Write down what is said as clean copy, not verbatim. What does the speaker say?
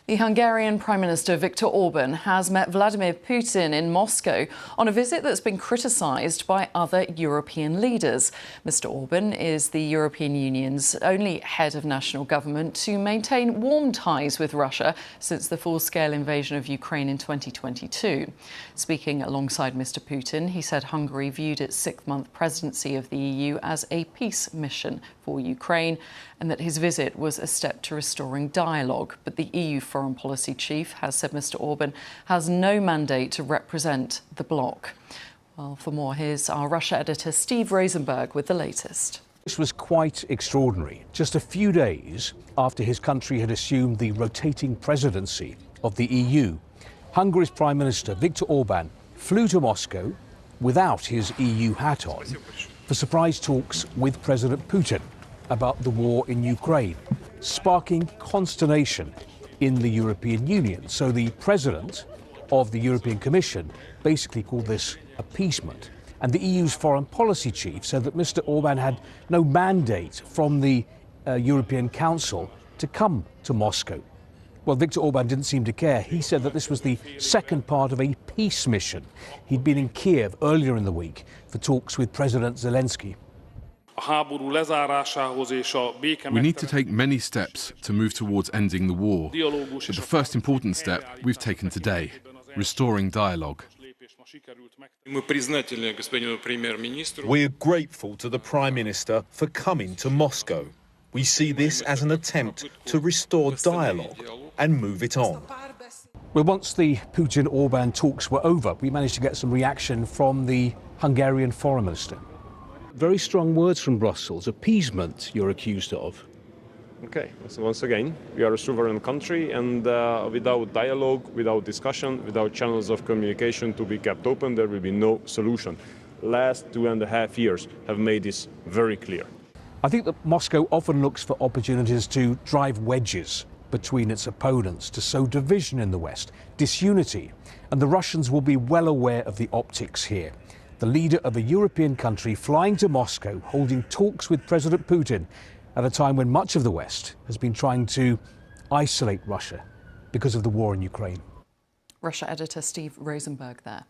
The Hungarian Prime Minister Viktor Orban has met Vladimir Putin in Moscow on a visit that's been criticised by other European leaders. Mr. Orban is the European Union's only head of national government to maintain warm ties with Russia since the full-scale invasion of Ukraine in 2022. Speaking alongside Mr. Putin, he said Hungary viewed its sixth-month presidency of the EU as a peace mission for Ukraine and that his visit was a step to restoring dialogue. But the EU Foreign Policy Chief has said Mr. Orban has no mandate to represent the bloc. Well, for more, here's our Russia editor Steve Rosenberg with the latest. This was quite extraordinary. Just a few days after his country had assumed the rotating presidency of the EU, Hungary's Prime Minister Viktor Orban flew to Moscow without his EU hat on for surprise talks with President Putin about the war in Ukraine, sparking consternation in the European Union. So the president of the European Commission basically called this appeasement. And the EU's foreign policy chief said that Mr. Orban had no mandate from the European Council to come to Moscow. Well, Viktor Orban didn't seem to care. He said that this was the second part of a peace mission. He'd been in Kiev earlier in the week for talks with President Zelensky. We need to take many steps to move towards ending the war. But the first important step we've taken today, restoring dialogue. We're grateful to the Prime Minister for coming to Moscow. We see this as an attempt to restore dialogue and move it on. Well, once the Putin-Orban talks were over, we managed to get some reaction from the Hungarian Foreign Minister. Very strong words from Brussels. Appeasement, you're accused of. Okay, so once again, we are a sovereign country, and without dialogue, without discussion, without channels of communication to be kept open, there will be no solution. Last 2.5 years have made this very clear. I think that Moscow often looks for opportunities to drive wedges between its opponents, to sow division in the West, disunity. And the Russians will be well aware of the optics here. The leader of a European country flying to Moscow, holding talks with President Putin at a time when much of the West has been trying to isolate Russia because of the war in Ukraine. Russia editor Steve Rosenberg there.